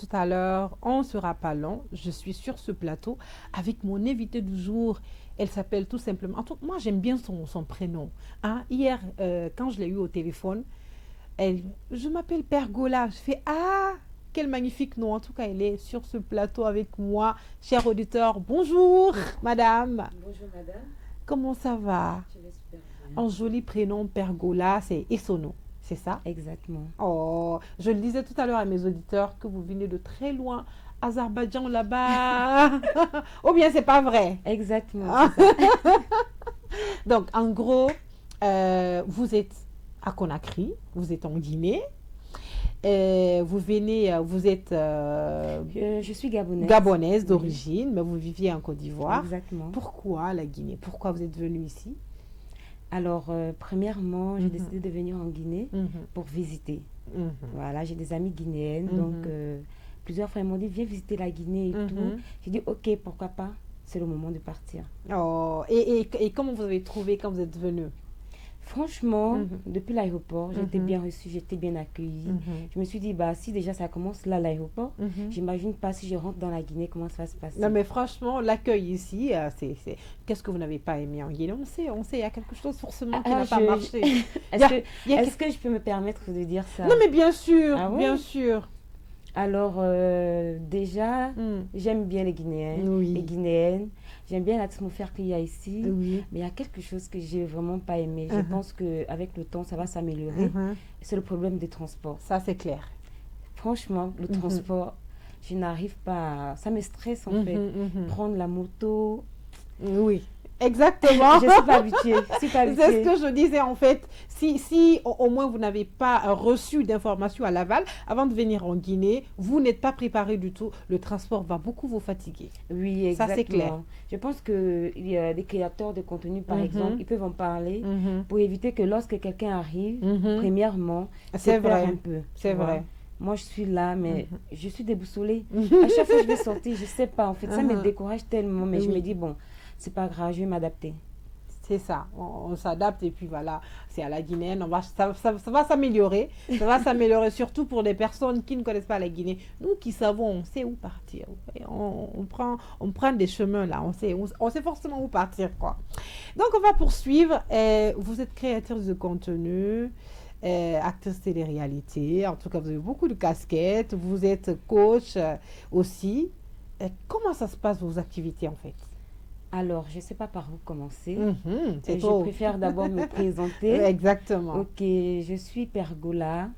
tout à l'heure, on ne sera pas long. Je suis sur ce plateau avec mon invité du jour. Elle s'appelle tout simplement. En tout, moi, j'aime bien son prénom. Hein? Hier, quand je l'ai eu au téléphone, je m'appelle Pergola. Je fais ah, quel magnifique nom. En tout cas, elle est sur ce plateau avec moi, cher auditeur. Bonjour, madame. Bonjour madame, Comment ça va? je vais super bien. Un joli prénom, Pergola, c'est Essono. C'est ça? Exactement. Oh, je le disais tout à l'heure à mes auditeurs que vous venez de très loin, Azerbaïdjan là-bas. Ou bien c'est pas vrai. Exactement, Ah. c'est ça. Donc, en gros, vous êtes à Conakry, vous êtes en Guinée, vous êtes Je suis gabonaise. gabonaise Oui, d'origine, mais vous viviez en Côte d'Ivoire. exactement. Pourquoi la Guinée? Pourquoi vous êtes venu ici? Alors, premièrement, j'ai Mhm. décidé de venir en Guinée Mhm, pour visiter. mhm, Voilà, j'ai des amies guinéennes, Mhm. donc plusieurs fois, ils m'ont dit, viens visiter la Guinée et tout. mhm. J'ai dit, ok, pourquoi pas, c'est le moment de partir. Oh, et comment vous avez trouvé quand vous êtes venu? Franchement, Mhm. depuis l'aéroport, j'ai été Mhm. bien reçue, j'ai été bien accueillie. Mhm, Je me suis dit, bah, si déjà ça commence là, à l'aéroport, mhm. j'imagine pas si je rentre dans la Guinée, comment ça va se passer. Non, mais franchement, l'accueil ici, qu'est-ce que vous n'avez pas aimé en Guinée? Il y a quelque chose forcément qui n'a pas marché. Il y Est-ce a- que, il y a- est-ce que je peux me permettre de dire ça? Non, mais bien sûr, Ah bien ouais? sûr. Alors, déjà, Hmm. j'aime bien les Guinéens, les Oui, Guinéennes. J'aime bien l'atmosphère qu'il y a ici. oui. Mais il y a quelque chose que j'ai vraiment pas aimé. Je Mhm. pense qu'avec le temps, ça va s'améliorer. Mhm. C'est le problème des transports. Ça, c'est clair. Franchement, le Mhm. transport, je n'arrive pas. Ça me stresse en fait. Mhm, mhm. Prendre la moto. Oui, exactement. Je ne suis pas habituée. Je suis pas C'est ce habituée. que je disais en fait. Si au moins vous n'avez pas reçu d'informations à Laval, avant de venir en Guinée, vous n'êtes pas préparé du tout. Le transport va beaucoup vous fatiguer. Oui, Ça, c'est clair. exactement. Je pense qu'il y a des créateurs de contenu, par exemple, Mhm, ils peuvent en parler mhm, pour éviter que lorsque quelqu'un arrive, mhm. premièrement, C'est se perd vrai, un peu. c'est Tu vois. vrai. Moi, je suis là, mais Mhm. je suis déboussolée. Mhm. À chaque fois que je vais sortir, je sais pas. En fait, ça me Mhm. décourage tellement, mais je me Oui, dis, bon, c'est pas grave, je vais m'adapter. c'est ça. On s'adapte et puis voilà, c'est à la guinéenne. Ça va s'améliorer. Ça va s'améliorer surtout pour les personnes qui ne connaissent pas la Guinée. Nous qui savons, on sait où partir. Et on prend des chemins là. On sait forcément où partir, quoi. Donc on va poursuivre. Vous êtes créatrice de contenu, actrice télé-réalité. En tout cas, vous avez beaucoup de casquettes. Vous êtes coach aussi. Comment ça se passe vos activités en fait? Alors, je sais pas par où commencer. Mhm, c'est Je trop. préfère d'abord me présenter. Exactement. Ok, je suis Pergola.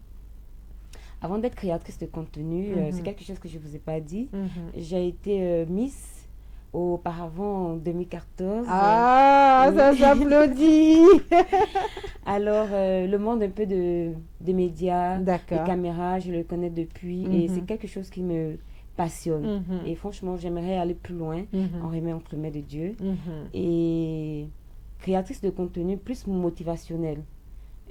Avant d'être créatrice de contenu, c'est Mhm, quelque chose que je ne vous ai pas dit. mhm. J'ai été Miss auparavant en 2014. Ah, ça Oui. s'applaudit. Alors, le monde un peu des médias, des D'accord. caméras, je le connais depuis et c'est Mhm, quelque chose qui me passionne. mhm, Et franchement, j'aimerais aller plus loin en mhm, remet entre mains de Dieu. mhm, Et créatrice de contenu plus motivationnel.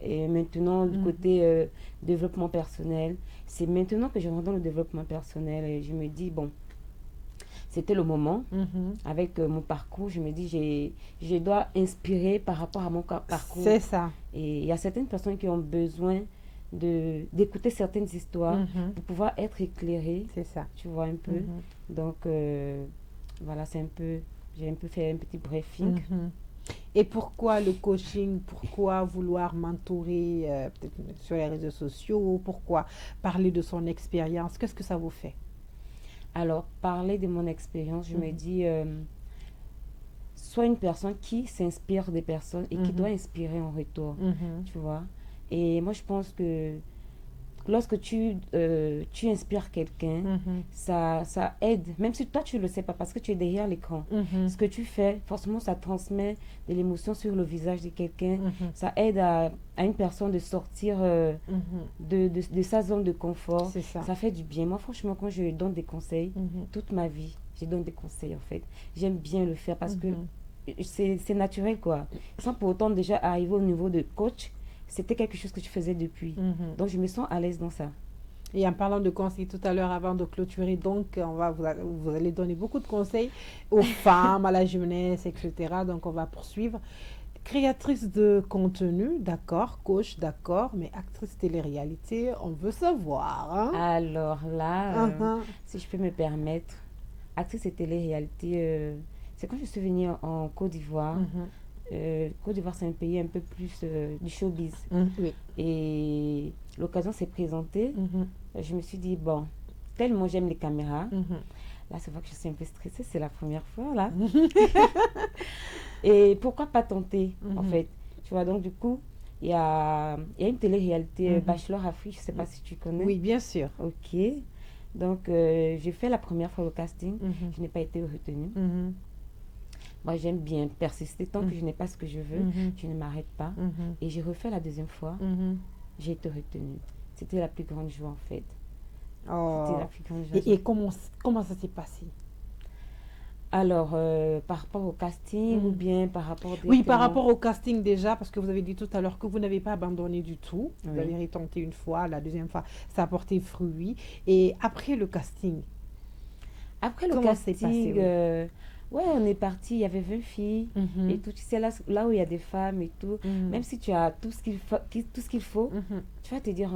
Et maintenant, du mhm, côté développement personnel, c'est maintenant que je rentre dans le développement personnel et je me dis, bon, c'était le moment. mhm. Avec mon parcours, je me dis, je dois inspirer par rapport à mon parcours. C'est ça. Et il y a certaines personnes qui ont besoin d'écouter certaines histoires Mhm, pour pouvoir être éclairées, c'est ça. tu vois un peu. Mhm, Donc, voilà, c'est un peu, j'ai un peu fait un petit briefing. mhm. Et pourquoi le coaching? Pourquoi vouloir mentorer peut-être sur les réseaux sociaux? Pourquoi parler de son expérience? Qu'est-ce que ça vous fait? Alors, parler de mon expérience, je me Mhm, dis, sois une personne qui s'inspire des personnes et qui mhm, doit inspirer en retour, mhm, tu vois. Et moi, je pense que lorsque tu inspires quelqu'un, mhm, ça aide, même si toi, tu ne le sais pas parce que tu es derrière l'écran. mhm, Ce que tu fais, forcément, ça transmet de l'émotion sur le visage de quelqu'un. mhm, Ça aide à une personne de sortir mhm. de sa zone de confort. C'est ça. Ça fait du bien. Moi, franchement, quand je donne des conseils, Mhm, toute ma vie, je donne des conseils, en fait. J'aime bien le faire parce que mhm. c'est naturel, quoi. Sans pour autant déjà arriver au niveau de coach, c'était quelque chose que je faisais depuis. Mhm. Donc, je me sens à l'aise dans ça. Et en parlant de conseils tout à l'heure, avant de clôturer, donc vous allez donner beaucoup de conseils aux femmes, à la jeunesse, etc. Donc on va poursuivre. Créatrice de contenu, d'accord. Coach, d'accord. Mais actrice télé-réalité, on veut savoir. Hein? Alors là, Mhm, si je peux me permettre, actrice et télé-réalité, c'est quand je suis venue en Côte d'Ivoire. mhm, Côte d'Ivoire, c'est un pays un peu plus du showbiz. oui. Et l'occasion s'est présentée. Mhm, Je me suis dit, bon, tellement j'aime les caméras. mhm, Là, c'est vrai que je suis un peu stressée, c'est la première fois, là. mhm, Et pourquoi pas tenter, en mhm, fait? Tu vois, donc du coup, il y a une télé-réalité mhm. Bachelor Afrique, je ne sais pas si tu connais. Oui, bien sûr. Ok. Donc, j'ai fait la première fois le casting. Mhm, Je n'ai pas été retenue. mhm, Moi, j'aime bien persister. Tant que mhm, je n'ai pas ce que je veux, mhm, je ne m'arrête pas. mhm, Et j'ai refait la deuxième fois. mhm. J'ai été retenue. C'était la plus grande joie, en fait. C'était la Oh. plus grande joie. Et comment ça s'est passé? Alors, par rapport au casting ou Mhm. bien par rapport Oui, par directement. rapport au casting déjà, parce que vous avez dit tout à l'heure que vous n'avez pas abandonné du tout. Vous Oui. avez retenté une fois, la deuxième fois, ça a porté fruit. Et après le casting, Après le comment c'est passé, casting, oui. ouais, on est parti, il y avait 20 filles et Mhm, tout. Tu sais, là où il y a des femmes et tout, mhm, même si tu as tout ce qu'il faut, mhm. tu vas te dire,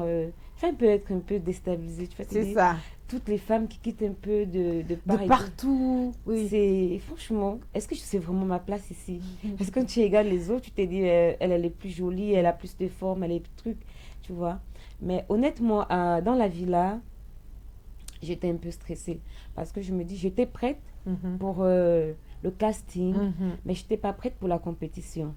tu vas un peu être un peu déstabilisé. Tu vas te C'est dire, ça. toutes les femmes qui quittent un peu de De part et tout. partout, oui. C'est, franchement, est-ce que je sais vraiment ma place ici? Parce que quand tu regardes les autres, tu te dis, elle est plus jolie, elle a plus de forme, elle est plus truc, tu vois. Mais honnêtement, dans la villa, j'étais un peu stressée parce que je me dis, j'étais prête Mhm, pour le casting, mhm, mais je n'étais pas prête pour la compétition.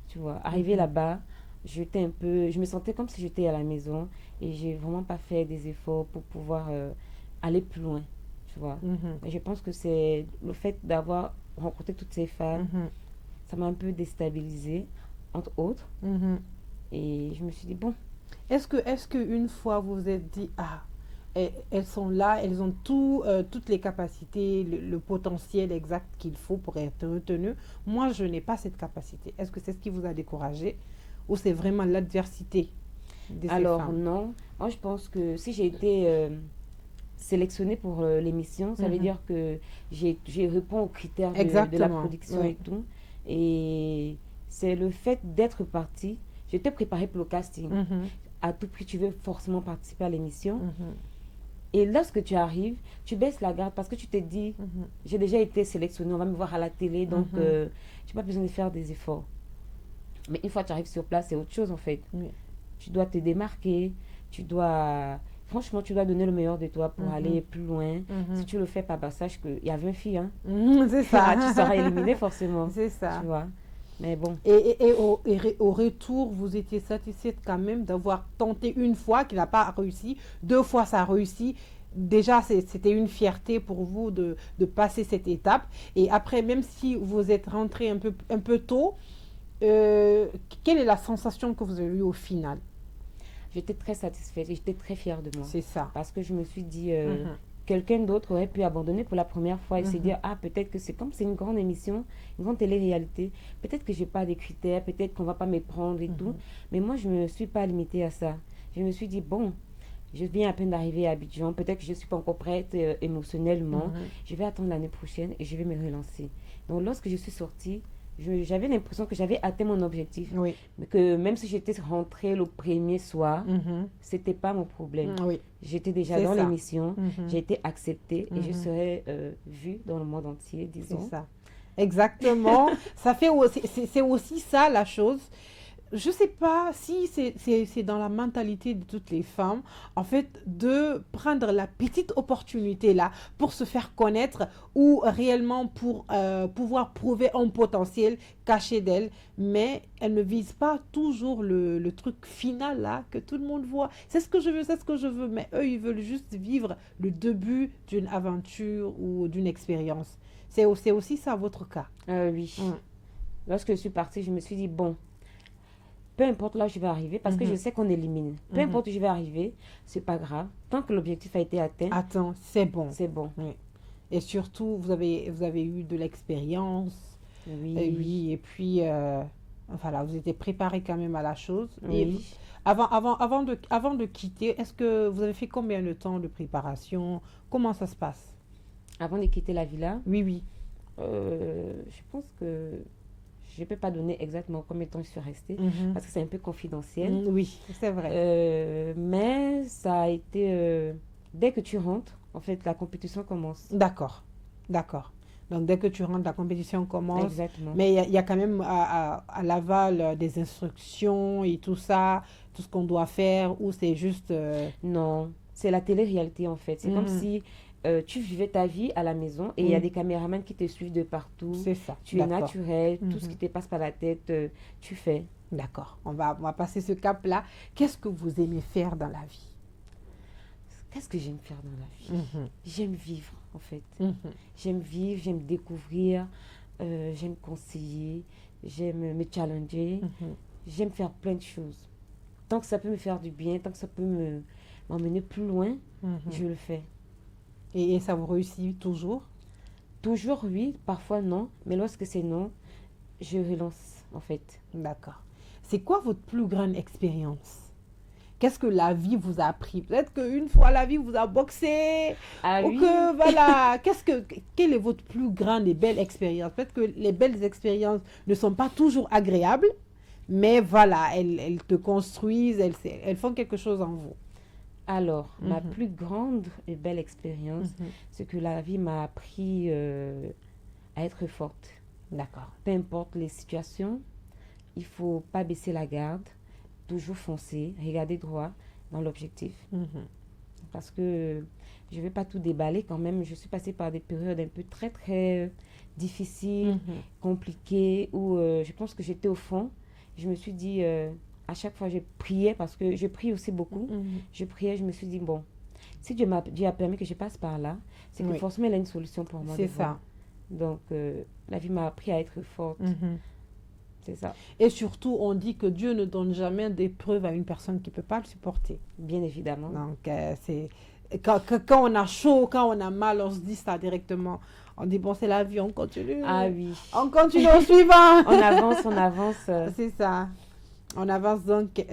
Tu vois, arrivé mhm, là-bas, je me sentais comme si j'étais à la maison et j'ai vraiment pas fait des efforts pour pouvoir aller plus loin. Tu vois, mhm, et je pense que c'est le fait d'avoir rencontré toutes ces femmes, mhm, ça m'a un peu déstabilisée, entre autres. mhm. Et je me suis dit, bon, Est-ce que une fois vous vous êtes dit, ah, elles sont là, elles ont toutes les capacités, le potentiel exact qu'il faut pour être retenues. Moi, je n'ai pas cette capacité. Est-ce que c'est ce qui vous a découragé ou c'est vraiment l'adversité de ces alors femmes? non, moi je pense que si j'ai été sélectionnée pour l'émission, ça veut Mhm. dire que j'ai réponds aux critères de la Exactement. production et Oui. tout. Et c'est le fait d'être partie. J'étais préparée pour le casting. Mhm. À tout prix, tu veux forcément participer à l'émission. Mhm. Et lorsque tu arrives, tu baisses la garde parce que tu te dis, Mhm. j'ai déjà été sélectionnée, on va me voir à la télé, donc Mhm. je n'ai pas besoin de faire des efforts. Mais une fois que tu arrives sur place, c'est autre chose en fait. Oui. Tu dois te démarquer, tu dois... Franchement, tu dois donner le meilleur de toi pour Mhm. aller plus loin. Si Mhm. tu le fais pas, bah, sache qu'il y a 20 filles, hein. Mhm. C'est Tu seras ça. éliminé forcément, C'est tu ça. vois. Mais bon, Et au retour, vous étiez satisfaite quand même d'avoir tenté une fois qui n'a pas réussi, deux fois ça a réussi. Déjà, c'était une fierté pour vous de passer cette étape. Et après, même si vous êtes rentré un peu tôt, euh, quelle est la sensation que vous avez eue au final? j'étais très satisfaite et j'étais très fière de moi. C'est ça. Parce que je me suis dit, Mhm, quelqu'un d'autre aurait pu abandonner pour la première fois et se mhm, dire, ah, peut-être que c'est comme c'est une grande émission, une grande télé-réalité, peut-être que j'ai pas des critères, peut-être qu'on va pas me prendre et tout. mhm, Mais moi, je me suis pas limitée à ça. Je me suis dit, bon, je viens à peine d'arriver à Abidjan, peut-être que je ne suis pas encore prête émotionnellement. mhm. Je vais attendre l'année prochaine et je vais me relancer. Donc, lorsque je suis sortie, j'avais l'impression que j'avais atteint mon objectif. Oui. Mais que même si j'étais rentrée le premier soir, Mhm. c'était pas mon problème. Oui, J'étais déjà c'est dans ça. l'émission, Mhm, j'ai été acceptée et je mhm. serai vue dans le monde entier, C'est disons. ça. Exactement. Ça fait aussi, c'est aussi ça la chose. Je sais pas si c'est dans la mentalité de toutes les femmes, en fait, de prendre la petite opportunité là pour se faire connaître ou réellement pour pouvoir prouver un potentiel caché d'elle, mais elles ne visent pas toujours le truc final là que tout le monde voit. C'est ce que je veux, c'est ce que je veux, mais eux, ils veulent juste vivre le début d'une aventure ou d'une expérience. C'est aussi ça votre cas. Oui. Mm. Lorsque je suis partie, je me suis dit, bon, peu importe là où je vais arriver, parce que je Mhm, sais qu'on élimine. Peu mhm. importe où je vais arriver, c'est pas grave. Tant que l'objectif a été atteint, Attends, c'est bon. c'est bon. Oui. Et surtout, vous avez eu de l'expérience. Oui, Oui, et puis, voilà, vous étiez préparé quand même à la chose. Et oui. avant de quitter, est-ce que vous avez fait combien de temps de préparation? Comment ça se passe? Avant de quitter la villa, Oui, oui. je pense que je ne peux pas donner exactement combien de temps je suis restée, Mhm. parce que c'est un peu confidentiel. Oui, c'est vrai. Mais ça a été... dès que tu rentres, en fait, la compétition commence. D'accord, d'accord. Donc, dès que tu rentres, la compétition commence. Exactement. Mais il y a quand même à l'aval des instructions et tout ça, tout ce qu'on doit faire, ou c'est juste... Non, c'est la télé-réalité, en fait. C'est comme mhm. si tu vivais ta vie à la maison et il y a Oui, des caméramans qui te suivent de partout. c'est ça. Tu es D'accord. naturel, tout ce Mhm. qui te passe par la tête, tu fais. D'accord. On va passer ce cap-là. Qu'est-ce que vous aimez faire dans la vie? Qu'est-ce que j'aime faire dans la vie? Mhm. J'aime vivre, en fait. Mhm. J'aime vivre, j'aime découvrir, j'aime conseiller, j'aime me challenger, Mhm. j'aime faire plein de choses. Tant que ça peut me faire du bien, tant que ça peut m'emmener plus loin, Mhm. je le fais. Et ça vous réussit toujours? Toujours oui, parfois non, mais lorsque c'est non, je relance, en fait. D'accord. C'est quoi votre plus grande expérience? Qu'est-ce que la vie vous a appris? Peut-être qu'une fois la vie vous a boxé, Ah ou oui, que voilà. Quelle est votre plus grande et belle expérience? Peut-être que les belles expériences ne sont pas toujours agréables, mais voilà, elles te construisent, elles font quelque chose en vous. alors, ma Mhm. plus grande et belle expérience, Mhm. c'est que la vie m'a appris à être forte. D'accord. Peu importe les situations, il faut pas baisser la garde, toujours foncer, regarder droit dans l'objectif. Mhm. Parce que je ne vais pas tout déballer quand même. Je suis passée par des périodes un peu très, très difficiles, Mhm. compliquées, où je pense que j'étais au fond. Je me suis dit, à chaque fois, je priais, parce que je prie aussi beaucoup. Mhm. Je priais, je me suis dit, bon, si Dieu a permis que je passe par là, c'est que Oui, forcément, il a une solution pour moi c'est devant. ça. Donc, la vie m'a appris à être forte. Mhm. C'est ça, Et surtout, on dit que Dieu ne donne jamais d'épreuve à une personne qui ne peut pas le supporter. bien évidemment. Donc, c'est quand on a chaud, quand on a mal, on se dit ça directement. On dit, bon, c'est la vie, on continue. Ah oui, On continue au suivant. on avance, on avance. C'est ça. On avance donc.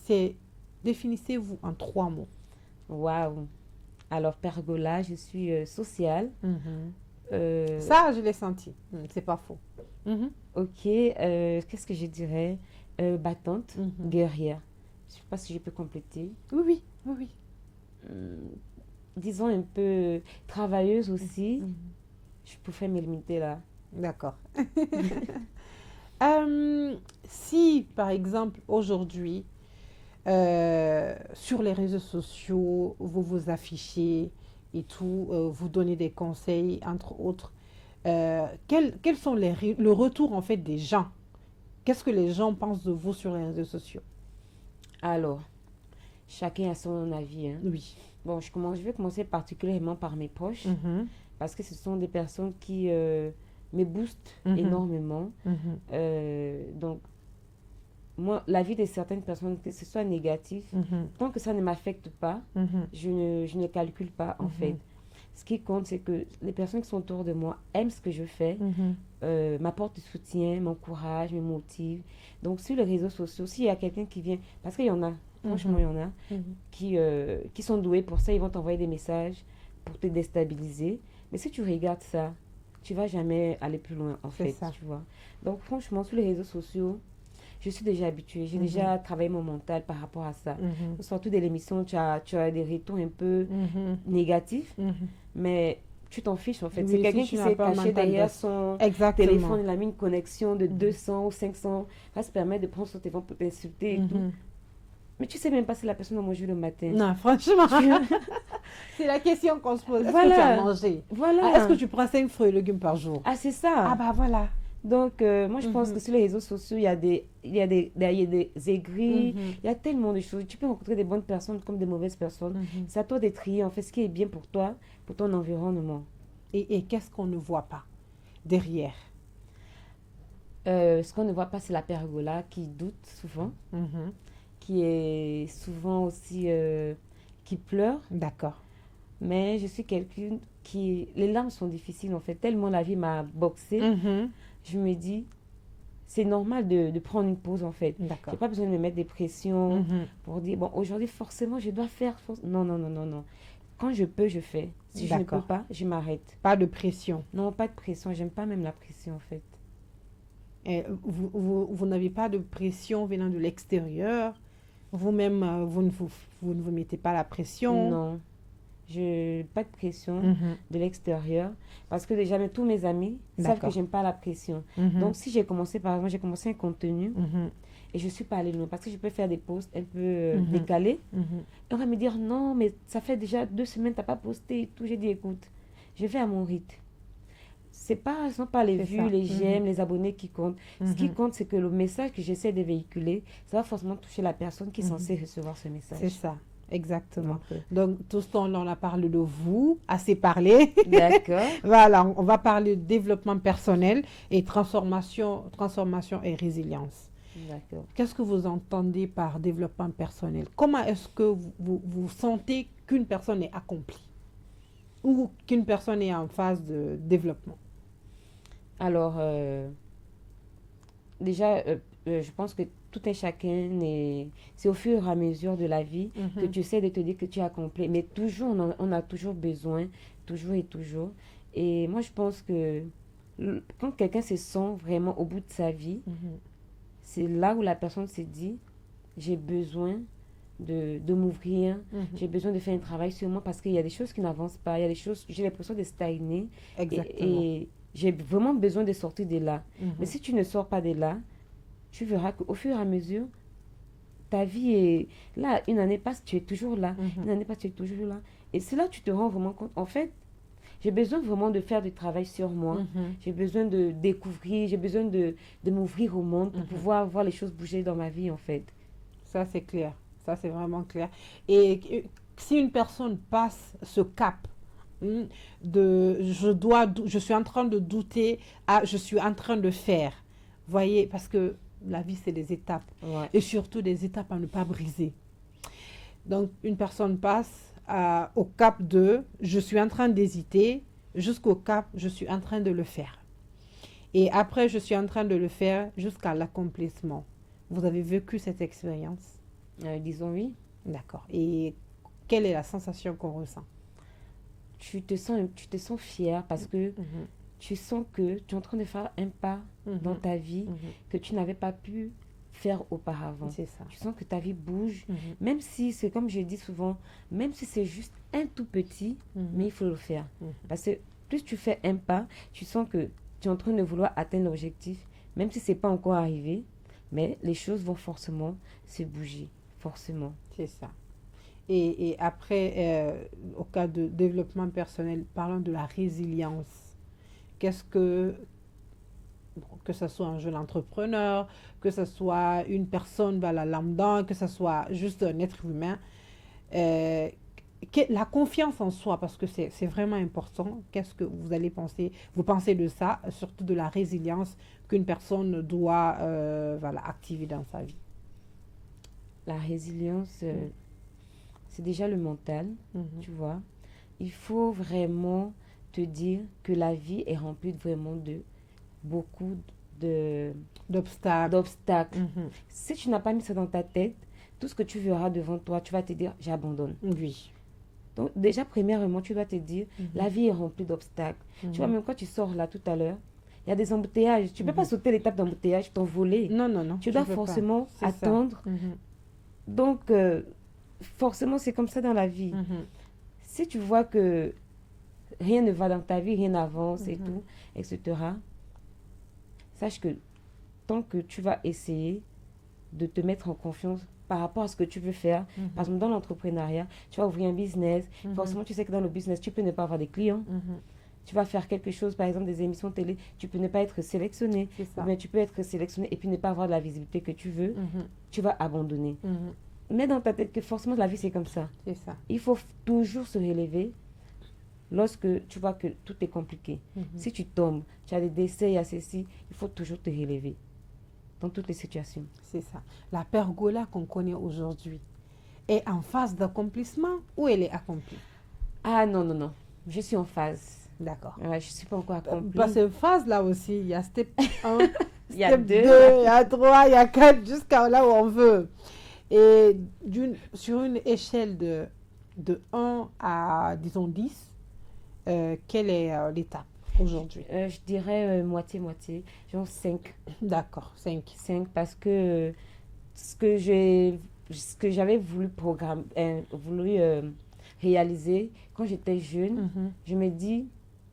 C'est définissez-vous en 3 mots. Waouh. Alors, Pergola, je suis sociale. Mhm. Euh, Ça, je l'ai senti. C'est pas faux. Mhm. ok, qu'est-ce que je dirais? Battante, Mhm. guerrière. Je ne sais pas si je peux compléter. Oui, oui, oui, oui. Hum, disons un peu travailleuse aussi. Mhm. Je préfère me limiter là. D'accord. Si, par exemple, aujourd'hui, sur les réseaux sociaux, vous vous affichez et tout, vous donnez des conseils, entre autres, quels sont le retour en fait des gens? Qu'est-ce que les gens pensent de vous sur les réseaux sociaux? Alors, chacun a son avis, hein. Oui. Bon, je vais commencer particulièrement par mes proches, Mhm. parce que ce sont des personnes qui me boostent Mhm. énormément. Mhm. Donc, moi, la vie de certaines personnes, que ce soit négatif, Mhm. tant que ça ne m'affecte pas, Mhm. je ne calcule pas en Mhm. fait. Ce qui compte, c'est que les personnes qui sont autour de moi aiment ce que je fais, Mhm. m'apportent du soutien, m'encouragent, me motivent. Donc sur les réseaux sociaux, s'il y a quelqu'un qui vient, parce qu'il y en a, franchement il y en a, Mhm. qui sont doués pour ça, ils vont t'envoyer des messages pour te déstabiliser. Mais si tu regardes ça, tu vas jamais aller plus loin en C'est fait, ça. tu vois. Donc franchement, sur les réseaux sociaux, je suis déjà habituée. J'ai Mhm. déjà travaillé mon mental par rapport à ça. Mhm. Surtout de l'émission, tu as des retours un peu Mhm. négatifs, Mhm. mais tu t'en fiches en fait. C'est Oui, quelqu'un si tu qui n'as s'est pas un caché mental derrière de... son Exactement. téléphone, il a mis une connexion de Mhm. 200 ou 500, va se permettre de prendre son téléphone pour t'insulter et tout. Mhm. Mais tu sais même pas si la personne a mangé le matin. Non, franchement, c'est la question qu'on se pose. Est-ce que tu as Voilà, mangé? Est-ce voilà. que tu prends 5 fruits et légumes par jour? Ah, c'est Ah ça. bah voilà. Donc, moi, je pense Mhm. que sur les réseaux sociaux, il y a des aigris, Mhm. il y a tellement de choses. Tu peux rencontrer des bonnes personnes comme des mauvaises personnes. Mhm. C'est à toi de trier, en fait, ce qui est bien pour toi, pour ton environnement. Et qu'est-ce qu'on ne voit pas derrière? Ce qu'on ne voit pas, c'est la pergola qui doute souvent, Mhm. qui est souvent aussi, qui pleure. D'accord. Mais je suis quelqu'un qui... Les larmes sont difficiles, en fait. Tellement la vie m'a boxée, Mhm. je me dis, c'est normal de prendre une pause, en fait. D'accord. J'ai pas besoin de me mettre des pressions Mhm. pour dire, bon, aujourd'hui, forcément, je dois faire... Non, non, non, non, non. Quand je peux, je fais. Si je ne peux D'accord. pas, je m'arrête. Pas de pression. Non, pas de pression. J'aime pas même la pression, en fait. Vous n'avez pas de pression venant de l'extérieur. Vous-même, vous ne vous mettez pas la pression. Non, je pas de pression Mhm. de l'extérieur parce que déjà tous mes amis savent que D'accord. j'aime pas la pression. Mhm. Donc si j'ai commencé par exemple, j'ai commencé un contenu Mhm. et je suis pas allée loin parce que je peux faire des posts un peu Mhm. décalés. Mhm. Et on va me dire non, mais ça fait déjà 2 semaines t'as pas posté et tout. J'ai dit écoute, je vais à mon rythme. Ce sont pas les C'est vues, ça. les Mhm. j'aime, les abonnés qui comptent. Ce qui Mhm. compte, c'est que le message que j'essaie de véhiculer, ça va forcément toucher la personne qui est Mhm. censée recevoir ce C'est message. ça, exactement. Donc, Donc, tout ce temps, on a parlé de vous, assez parlé. d'accord, Voilà, on va parler de développement personnel et transformation et résilience. d'accord. Qu'est-ce que vous entendez par développement personnel? Comment est-ce que vous sentez qu'une personne est accomplie ou qu'une personne est en phase de développement? Alors, déjà, je pense que tout un chacun, c'est au fur et à mesure de la vie que Mhm. tu essaies de te dire que tu as accompli. Mais toujours, on a toujours besoin, toujours et toujours. Et moi, je pense que quand quelqu'un se sent vraiment au bout de sa vie, Mhm. c'est là où la personne se dit, j'ai besoin de m'ouvrir, Mhm. j'ai besoin de faire un travail sur moi parce qu'il y a des choses qui n'avancent pas, il y a des choses, j'ai l'impression de stagner Exactement. et j'ai vraiment besoin de sortir de là. Mais Mhm. si tu ne sors pas de là, tu verras qu'au fur et à mesure, ta vie est là. Une année passe, tu es toujours là. Mhm. Une année passe, tu es toujours là. Et c'est là que tu te rends vraiment compte. En fait, j'ai besoin vraiment de faire du travail sur moi. Mhm. J'ai besoin de découvrir, j'ai besoin de m'ouvrir au monde pour Mhm. pouvoir voir les choses bouger dans ma vie, en fait. Ça, c'est clair. Ça, c'est vraiment clair. Et si une personne passe ce cap, hmm, je suis en train de douter, à je suis en train de faire. Voyez, parce que la vie, c'est des étapes. Ouais. Et surtout des étapes à ne pas briser. Donc, une personne passe au cap de je suis en train d'hésiter jusqu'au cap je suis en train de le faire. Et après, je suis en train de le faire jusqu'à l'accomplissement. Vous avez vécu cette expérience? Disons oui. D'accord. Et quelle est la sensation qu'on ressent? Tu te sens fier parce que Mhm. tu sens que tu es en train de faire un pas dans Mhm. ta vie Mhm. que tu n'avais pas pu faire auparavant. C'est ça. Tu sens que ta vie bouge, Mhm. même si c'est comme je dis souvent, même si c'est juste un tout petit, mais il faut le faire. Mhm. Parce que plus tu fais un pas, tu sens que tu es en train de vouloir atteindre l'objectif, même si c'est pas encore arrivé, mais les choses vont forcément se bouger, forcément. C'est ça. Et après, au cas de développement personnel, parlons de la résilience. Qu'est-ce que ce soit un jeune entrepreneur, que ce soit une personne voilà, lambda, que ce soit juste un être humain, euh, la confiance en soi, parce que c'est vraiment important. Qu'est-ce que vous allez penser? Vous pensez de ça, surtout de la résilience qu'une personne doit voilà, activer dans sa vie. La résilience, Mm. c'est déjà le mental, Mhm. tu vois. Il faut vraiment te dire que la vie est remplie vraiment de beaucoup de D'obstacles. d'obstacles. Mhm. Si tu n'as pas mis ça dans ta tête, tout ce que tu verras devant toi, tu vas te dire, j'abandonne. Oui. Donc déjà, premièrement, tu dois te dire, Mhm. la vie est remplie d'obstacles. Mhm. Tu vois, même quand tu sors là tout à l'heure, il y a des embouteillages. Tu ne peux pas sauter l'étape d'embouteillage, t'envoler. Non, non, non. Tu dois peux pas. forcément C'est ça. attendre. Mhm. Donc, forcément, c'est comme ça dans la vie. Mhm. Si tu vois que rien ne va dans ta vie, rien n'avance et Mhm. tout, etc., sache que tant que tu vas essayer de te mettre en confiance par rapport à ce que tu veux faire, Mhm. par exemple dans l'entrepreneuriat, tu vas ouvrir un business, Mhm. forcément tu sais que dans le business, tu peux ne pas avoir des clients, Mhm. tu vas faire quelque chose, par exemple des émissions télé, tu peux ne pas être sélectionné, C'est ou ça. bien tu peux être sélectionné et puis ne pas avoir la visibilité que tu veux, Mhm. tu vas abandonner. Mhm. Mets dans ta tête que forcément la vie c'est comme ça. C'est ça. Il faut toujours se relever lorsque tu vois que tout est compliqué. Mhm. Si tu tombes, tu as des décès, il y a ceci, il faut toujours te relever dans toutes les situations. C'est ça. La pergola qu'on connaît aujourd'hui est en phase d'accomplissement ou elle est accomplie? Ah non, non, non, je suis en phase. D'accord. Ouais, je ne suis pas encore accomplie. Parce que phase là aussi, il y a step 1, Il y a step 2, deux. il y a 3, il y a 4, jusqu'à là où on veut. Et sur une échelle de 1 à, disons, 10, quelle est l'étape aujourd'hui? Je dirais moitié-moitié, genre 5. D'accord, 5. 5 parce que ce que j'ai, ce que j'avais voulu réaliser quand j'étais jeune, je me dis,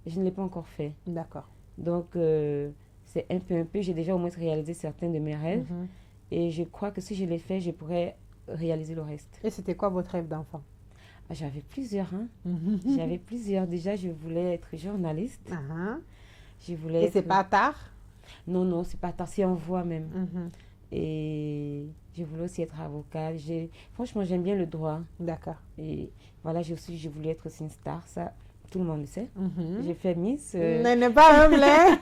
je ne l'ai pas encore fait. D'accord. Donc, c'est un peu, j'ai déjà au moins réalisé certains de mes rêves. Et je crois que si je les fais, je pourrais réaliser le reste. Et c'était quoi votre rêve d'enfant? Ah, j'avais plusieurs, hein. J'avais plusieurs. Déjà, je voulais être journaliste. Je voulais Et c'est pas tard? Non, non, c'est pas tard. C'est en voie même. Et je voulais aussi être avocat. Franchement, j'aime bien le droit. D'accord. Et voilà, je voulais être aussi une star. Ça, tout le monde le sait. J'ai fait Miss. N'est pas humble, hein?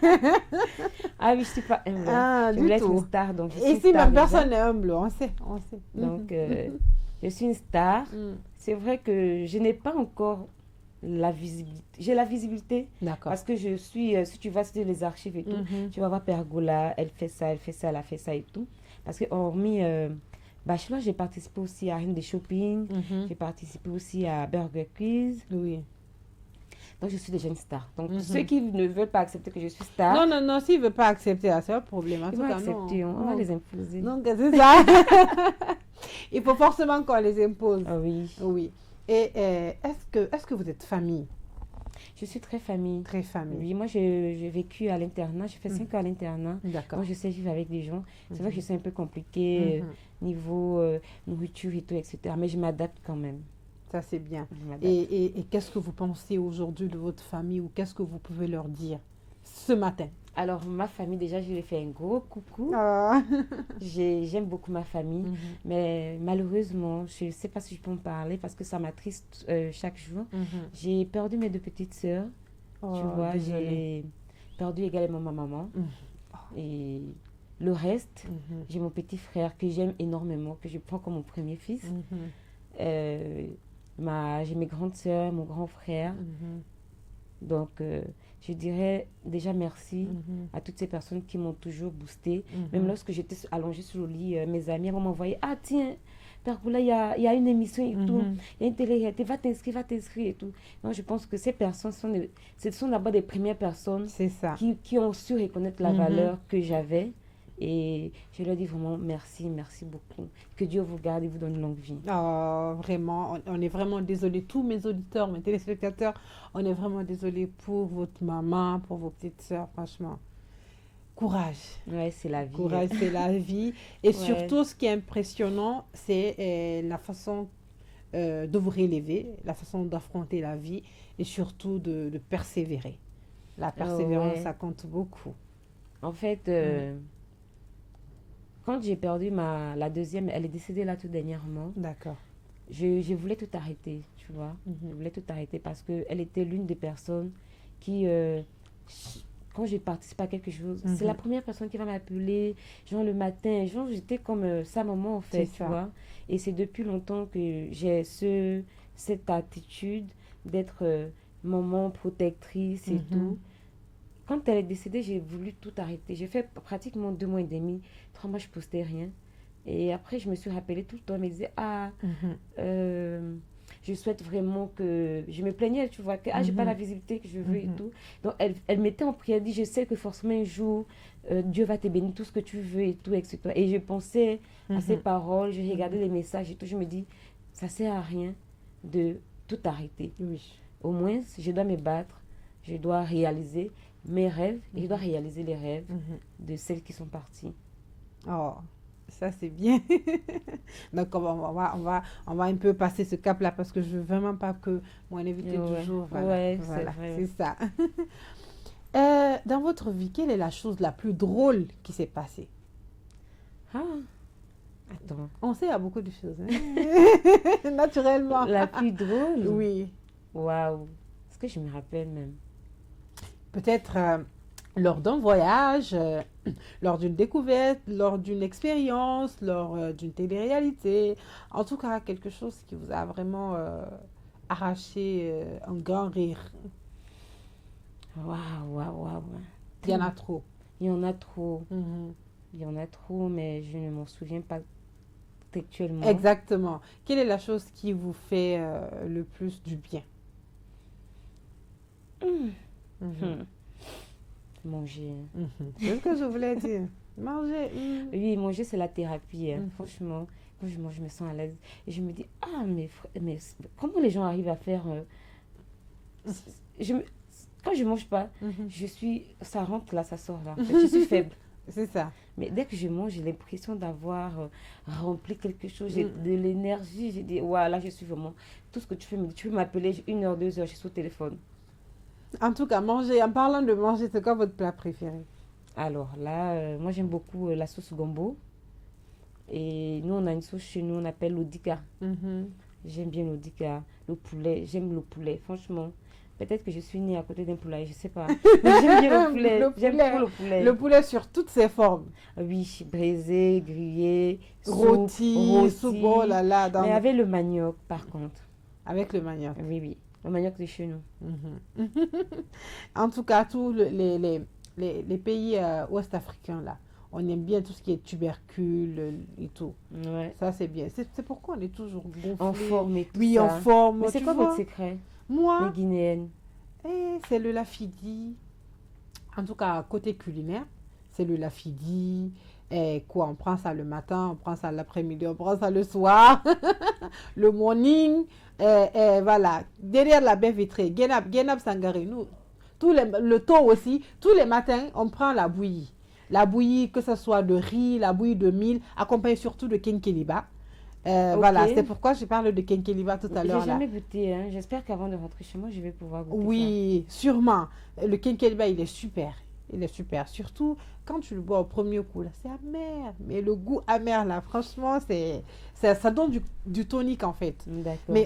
Ah oui, je suis pas humble. Ah, je du voulais tout. être une star. Donc je suis Ici, une star même personne déjà. n'est humble, on sait, on sait. Donc, je suis une star. C'est vrai que je n'ai pas encore la visibilité. J'ai la visibilité D'accord. parce que je suis, si tu vas sur les archives et tout, tu vas voir Pergola, elle fait ça, elle fait ça, elle a fait ça et tout. Parce que hormis Bachelor, j'ai participé aussi à Reine des Shopping, j'ai participé aussi à Burger Quiz. Oui. Donc, je suis déjà une star. Donc, ceux qui ne veulent pas accepter que je suis star, Non, non, non, s'ils ne veulent pas accepter, c'est un problème. En ils tout vont cas, accepter, non. on va les imposer. Donc, c'est ça. Il faut forcément qu'on les impose. Ah oui. Oui. Et est-ce que vous êtes famille? Je suis très famille. Très famille. Oui, moi, j'ai vécu à l'internat. J'ai fait 5 ans à l'internat. D'accord. Moi, je sais vivre avec des gens. C'est vrai que je suis un peu compliquée niveau nourriture et tout, etc. Mais je m'adapte quand même. Ça, c'est bien. Je m'adapte. Et qu'est-ce que vous pensez aujourd'hui de votre famille ou qu'est-ce que vous pouvez leur dire ce matin? Alors, ma famille, déjà, je lui ai fait un gros coucou. Ah. J'aime beaucoup ma famille. Mais malheureusement, je ne sais pas si je peux en parler parce que ça m'attriste chaque jour. J'ai perdu mes 2 petites sœurs. Oh, tu vois, désolée. j'ai perdu également ma maman. Et le reste, j'ai mon petit frère que j'aime énormément, que je prends comme mon premier fils. J'ai mes grandes sœurs, mon grand frère. Donc, je dirais déjà merci à toutes ces personnes qui m'ont toujours boosté. Même lorsque j'étais allongée sur le lit, mes amis vont m'envoyer, ah tiens, Pergola, il y a une émission et tout, il y a une télé-réalité, va t'inscrire et tout. Donc, je pense que ces personnes ce sont d'abord des premières personnes C'est ça. qui ont su reconnaître la valeur que j'avais. Et je leur dis vraiment merci, merci beaucoup. Que Dieu vous garde et vous donne une longue vie. Oh, vraiment, on est vraiment désolé. Tous mes auditeurs, mes téléspectateurs, on est vraiment désolé pour votre maman, pour vos petites sœurs, franchement. Courage. Ouais, c'est la vie. Courage, c'est la vie. Et Ouais. surtout, ce qui est impressionnant, c'est la façon de vous relever, la façon d'affronter la vie et surtout de persévérer. La persévérance, ouais. ça compte beaucoup. En fait, quand j'ai perdu la deuxième, elle est décédée là tout dernièrement. D'accord. Je voulais tout arrêter, tu vois. Je voulais tout arrêter parce qu'elle était l'une des personnes qui, quand je participe à quelque chose, c'est la première personne qui va m'appeler, genre le matin. Genre, j'étais comme sa maman, en fait, tu vois. Et c'est depuis longtemps que j'ai cette attitude d'être maman protectrice et tout. Quand elle est décédée, j'ai voulu tout arrêter. J'ai fait pratiquement 2 mois et demi, 3 mois, je ne postais rien. Et après, je me suis rappelée tout le temps. Elle me disait, je souhaite vraiment que... Je me plaignais, tu vois, que j'ai pas la visibilité que je veux et tout. Donc, elle mettait en prière, elle dit, je sais que forcément un jour, Dieu va te bénir tout ce que tu veux et tout, etc. Et je pensais à ces paroles, je regardais les messages et tout. Je me dis, ça ne sert à rien de tout arrêter. Oui. Au moins, je dois me battre, je dois réaliser mes rêves et je dois réaliser les rêves de celles qui sont parties. Oh, ça c'est bien. Donc on va un peu passer ce cap-là parce que je veux vraiment pas que mon invité du jour, Ouais, voilà, c'est c'est ça. Dans votre vie, quelle est la chose la plus drôle qui s'est passée? Attends. On sait, il y a beaucoup de choses, hein? Naturellement. La plus drôle? Oui. Waouh. Est-ce que je me rappelle même? Peut-être lors d'un voyage, lors d'une découverte, lors d'une expérience, lors d'une télé-réalité. En tout cas, quelque chose qui vous a vraiment arraché un grand rire. Waouh. Il y en a trop. Il y en a trop. Il y en a trop, mais je ne m'en souviens pas actuellement. Exactement. Quelle est la chose qui vous fait le plus du bien? Manger. C'est ce que je voulais dire. Manger. Oui, manger, c'est la thérapie. Mhm. Franchement, quand je mange, je me sens à l'aise. Et je me dis, ah, mais comment les gens arrivent à faire... je me- Quand je mange pas, ça rentre là, ça sort là. En fait, je suis faible. C'est ça. Mais dès que je mange, j'ai l'impression d'avoir rempli quelque chose. J'ai de l'énergie. J'ai dit, voilà, je suis vraiment... Tout ce que tu fais, tu peux m'appeler 1 heure, 2 heures, je suis au téléphone. En tout cas, manger. En parlant de manger, c'est quoi votre plat préféré? Alors là, moi j'aime beaucoup la sauce gombo. Et nous, on a une sauce chez nous, on appelle l'odika. J'aime bien l'odika, le poulet. J'aime le poulet, franchement. Peut-être que je suis née à côté d'un poulet, je sais pas. Mais j'aime bien le poulet. J'aime beaucoup le poulet. Le poulet sur toutes ses formes. Oui, braisé, grillé, Rôti, soupe, oh là là. Mais avec le manioc, par contre. Avec le manioc. Oui, oui. Le manioc de chez nous. En tout cas, tous les pays ouest-africains, là, on aime bien tout ce qui est tubercules et tout. Ouais. Ça, c'est bien. C'est pourquoi on est toujours gonflé. En forme et tout oui, ça. en forme. Mais c'est quoi votre secret? Moi, les Guinéennes. C'est le lafidi. En tout cas, côté culinaire, c'est le lafidi. Et quoi, on prend ça le matin, on prend ça l'après-midi, on prend ça le soir, le morning. Voilà, derrière la baie vitrée, Genab Sangare, nous, le taux aussi, tous les matins, on prend la bouillie. La bouillie, que ce soit de riz, la bouillie de mil, accompagnée surtout de kenkeliba. Voilà, c'est pourquoi je parle de kenkeliba tout à l'heure. J'ai jamais goûté, hein. J'espère qu'avant de rentrer chez moi, je vais pouvoir goûter ça. Oui, sûrement. Le kenkeliba, il est super. Il est super. Surtout quand tu le bois au premier coup, là, c'est amer. Mais le goût amer, là, franchement, ça donne du tonique, en fait. D'accord. Mais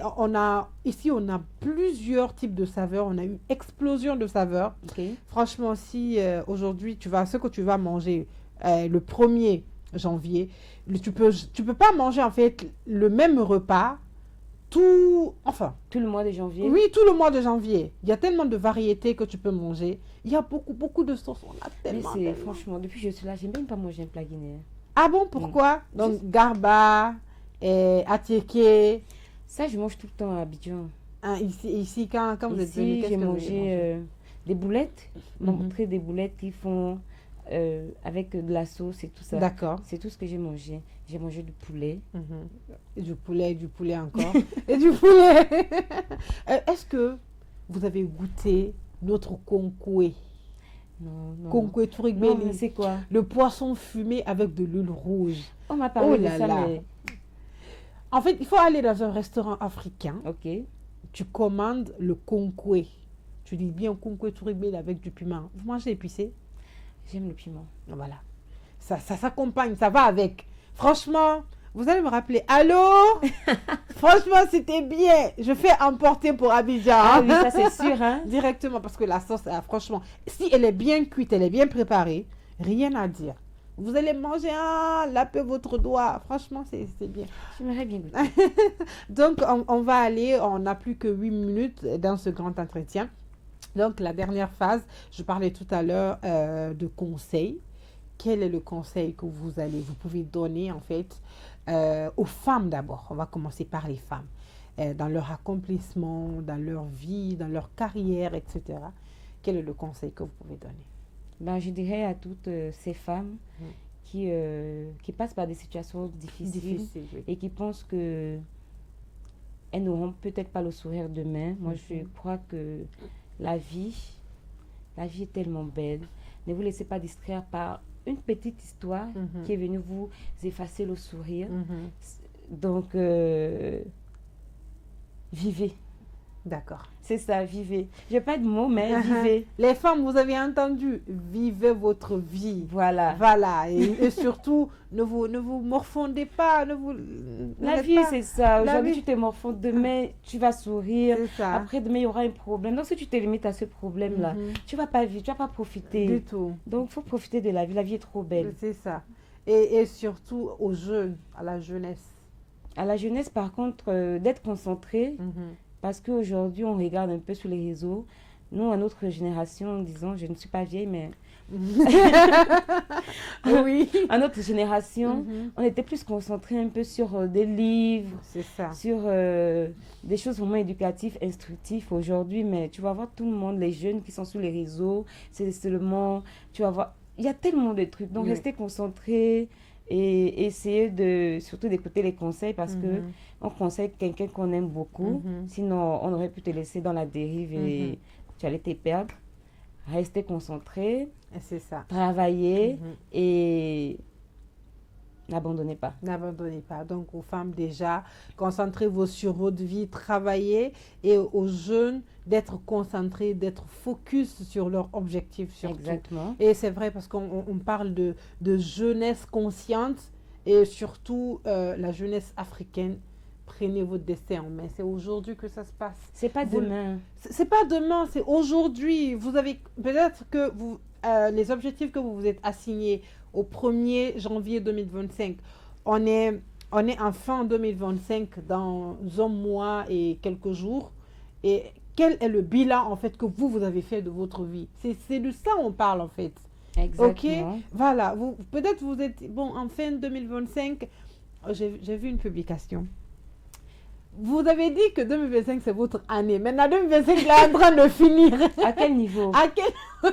ici, on a plusieurs types de saveurs. On a une explosion de saveurs. Okay. Franchement, si aujourd'hui, ce que tu vas manger le 1er janvier, tu peux pas manger, en fait, le même repas tout le mois de janvier. Oui, tout le mois de janvier. Il y a tellement de variétés que tu peux manger. Il y a beaucoup de sauces. On a tellement. Franchement, depuis que je suis là, j'aime même pas manger un plat guinéen. Ah bon, pourquoi? Donc, garba, atiéké. Ça, je mange tout le temps à Abidjan. Ici quand vous êtes venu, j'ai mangé des boulettes. Montrer des boulettes qui font avec de la sauce et tout ça. D'accord. C'est tout ce que j'ai mangé. J'ai mangé du poulet. Et du poulet encore. Et du poulet. Est-ce que vous avez goûté notre konkoué? Non. Konkoué Tourigbeli. Non, c'est quoi? Le poisson fumé avec de l'huile rouge. On m'a parlé de ça, mais... En fait, il faut aller dans un restaurant africain. Ok. Tu commandes le konkoué. Tu dis bien konkoué Tourigbeli avec du piment. Vous mangez épicé? J'aime le piment. Voilà. Ça s'accompagne, ça va avec. Franchement, vous allez me rappeler. Allô? Franchement, c'était bien. Je fais emporter pour Abidjan. Ah oui, ça c'est sûr. Hein? Directement, parce que la sauce, franchement, si elle est bien cuite, elle est bien préparée, rien à dire. Vous allez manger, laper votre doigt. Franchement, c'est bien. J'aimerais bien goûter. Donc, on va aller, on n'a plus que 8 minutes dans ce grand entretien. Donc, la dernière phase, je parlais tout à l'heure de conseils. Quel est le conseil que vous pouvez donner, en fait, aux femmes d'abord? On va commencer par les femmes. Dans leur accomplissement, dans leur vie, dans leur carrière, etc. Quel est le conseil que vous pouvez donner? Je dirais à toutes ces femmes qui passent par des situations difficiles oui. Et qui pensent que elles n'auront peut-être pas le sourire demain. Moi, je crois que la vie est tellement belle. Ne vous laissez pas distraire par une petite histoire qui est venue vous effacer le sourire. Donc, vivez. D'accord. C'est ça, vivez. Je n'ai pas de mots, mais vivez. Les femmes, vous avez entendu, vivez votre vie. Voilà. Voilà. Et surtout, ne vous morfondez pas. La vie, c'est ça. Aujourd'hui, tu te morfondes. Demain, tu vas sourire. Ça. Après, demain, il y aura un problème. Donc, si tu te limites à ce problème-là, tu ne vas pas vivre, tu ne vas pas profiter. Du tout. Donc, il faut profiter de la vie. La vie est trop belle. C'est ça. Et surtout aux jeunes, à la jeunesse. À la jeunesse, par contre, d'être concentré. Parce qu'aujourd'hui, on regarde un peu sur les réseaux. Nous, à notre génération, disons, je ne suis pas vieille, mais Oui. à notre génération, Mhm. on était plus concentré un peu sur des livres, C'est ça. sur des choses vraiment éducatives, instructives aujourd'hui, mais tu vas voir tout le monde, les jeunes qui sont sur les réseaux, c'est seulement, tu vas voir, il y a tellement de trucs, donc Oui. rester concentré et essayer de, surtout d'écouter les conseils parce que Mhm. on conseille quelqu'un qu'on aime beaucoup, Mhm. sinon on aurait pu te laisser dans la dérive et Mhm. tu allais te perdre. Rester concentré, C'est ça. travailler Mhm. et n'abandonnez pas. N'abandonnez pas. Donc, aux femmes, déjà, concentrez-vous sur votre vie, travaillez. Et aux jeunes, d'être concentrés, d'être focus sur leur objectif surtout. Exactement. Et c'est vrai parce qu'on parle de jeunesse consciente et surtout la jeunesse africaine. Prenez votre destin en main. C'est aujourd'hui que ça se passe. C'est pas Vous- demain. C'est pas demain, c'est aujourd'hui. Vous avez peut-être que les objectifs que vous vous êtes assignés au 1er janvier 2025, on est, on est en fin 2025 dans un mois et quelques jours. Et quel est le bilan en fait que vous avez fait de votre vie? C'est de ça on parle en fait. Ok, Exactement. voilà. Peut-être vous êtes bon en fin 2025. J'ai vu une publication. Vous avez dit que 2025 c'est votre année. Maintenant 2025 là est en train de finir. À quel niveau? À quel...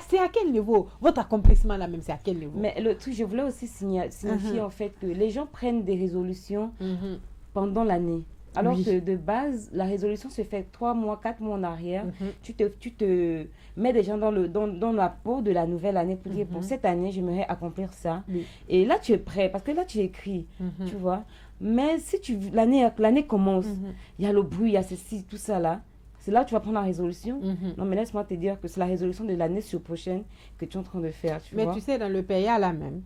c'est à quel niveau? Votre accomplissement là même, c'est à quel niveau? Mais le truc, je voulais aussi signifier en fait que les gens prennent des résolutions Mhm, pendant l'année. Alors Oui. que de base, la résolution se fait 3 mois, 4 mois en arrière. mhm, Tu te mets des gens dans la peau de la nouvelle année pour dire, Mhm. pour cette année, j'aimerais accomplir ça. Oui. Et là, tu es prêt parce que là, tu écris, mhm, tu vois. Mais si l'année commence, mhm, il y a le bruit, il y a ceci, tout ça là. C'est là que tu vas prendre la résolution. mhm. Non, mais laisse-moi te dire que c'est la résolution de l'année sur prochaine que tu es en train de faire, tu Mais vois. tu sais, dans le pays là même,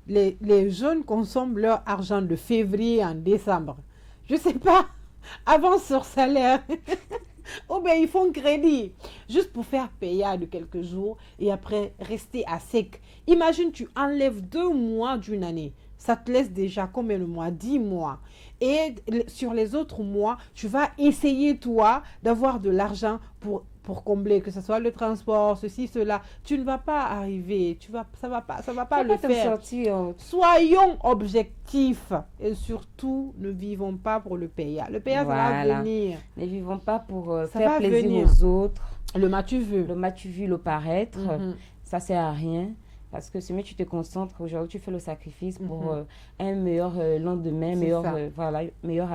les jeunes consomment leur argent de février en décembre. Je sais pas, avance sur salaire. Ou bien ils font crédit juste pour faire payer de quelques jours et après rester à sec. Imagine, tu enlèves 2 mois d'une année. Ça te laisse déjà combien de mois? 10 mois. Et sur les autres mois, tu vas essayer, toi, d'avoir de l'argent pour combler, que ce soit le transport, ceci, cela. Tu ne vas pas arriver. Ça va pas Tu vas le t'en faire. sortir. Soyons objectifs et surtout ne vivons pas pour le pays. Le pays, ça va Voilà. venir. Ne vivons pas pour Ça faire va plaisir venir. aux autres. Le m'as-tu vu? Le mas-tu vu, le paraître, Mhm. ça sert à rien. Parce que si tu te concentres aujourd'hui, tu fais le sacrifice pour Mhm. un meilleur lendemain, C'est meilleur, ça. voilà, meilleur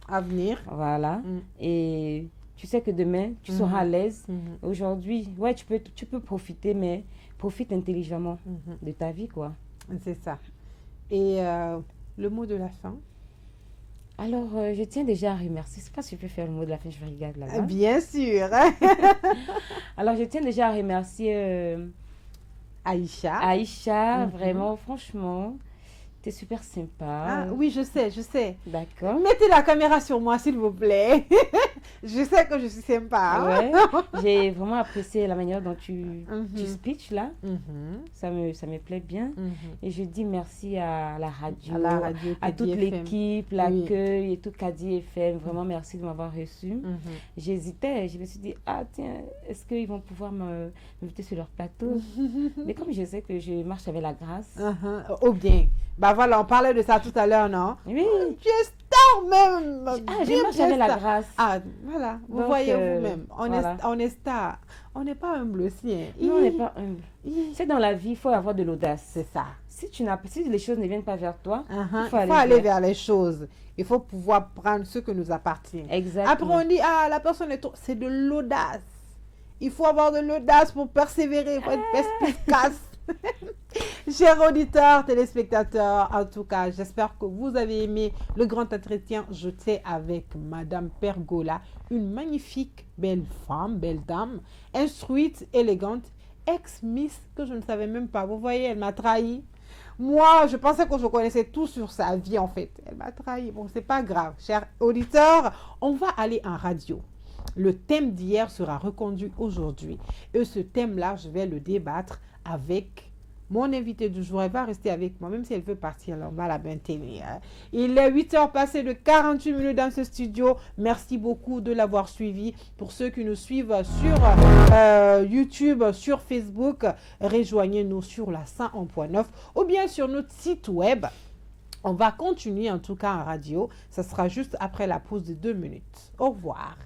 Avenir. voilà. Mhm. Et tu sais que demain, tu seras à l'aise. Mhm. Aujourd'hui, ouais, tu peux profiter, mais profite intelligemment Mhm. de ta vie, quoi. C'est ça. Et le mot de la fin? Alors, je tiens déjà à remercier. Je sais pas si je peux faire le mot de la fin, je vais regarder là-bas. Bien sûr. Alors, je tiens déjà à remercier Aïcha. Aïcha, Mhm. vraiment, franchement, t'es super sympa. Ah, oui, je sais, je sais. D'accord. Mettez la caméra sur moi, s'il vous plaît. Je sais que je suis sympa. Ouais, j'ai vraiment apprécié la manière dont tu Mhm. speeches là. Mhm. Ça me plaît bien. Mhm. Et je dis merci à la radio, À la radio, à toute Kadi FM. l'équipe, l'accueil et tout Kadi FM. Vraiment merci de m'avoir reçu. Mhm. J'hésitais, je me suis dit, ah tiens, est-ce qu'ils vont pouvoir m'inviter sur leur plateau? Mais comme je sais que je marche avec la grâce. Mhm. Oh bien. Bah voilà, on parlait de ça tout à l'heure, non? Oui, Tu es star même. ah, je Bien, marche bien avec la star. grâce. Ah, voilà, vous Donc, voyez vous-même. voilà. On est star. On n'est pas humble aussi. Hein. Non, on n'est pas humble. C'est dans la vie, il faut avoir de l'audace. C'est ça. Si les choses ne viennent pas vers toi, Uh-huh. il faut Il faut aller vers les choses. Il faut pouvoir prendre ce que nous appartient. Exactement. Après, on dit, ah, la personne est trop. C'est de l'audace. Il faut avoir de l'audace pour persévérer, il faut être perspicace. Chers auditeurs, téléspectateurs, en tout cas, j'espère que vous avez aimé le grand entretien jeté avec Madame Pergola, une magnifique belle femme, belle dame, instruite, élégante, ex-miss que je ne savais même pas. Vous voyez, elle m'a trahi. Moi, je pensais que je connaissais tout sur sa vie, en fait. Elle m'a trahi. Bon, c'est pas grave. Chers auditeurs, on va aller en radio. Le thème d'hier sera reconduit aujourd'hui. Et ce thème-là, je vais le débattre avec Mon invité du jour, elle va rester avec moi, même si elle veut partir, là, on va la maintenir. Il est 8h passé de 48 minutes dans ce studio. Merci beaucoup de l'avoir suivi. Pour ceux qui nous suivent sur YouTube, sur Facebook, rejoignez-nous sur la 101.9 ou bien sur notre site web. On va continuer en tout cas en radio. Ça sera juste après la pause de 2 minutes. Au revoir.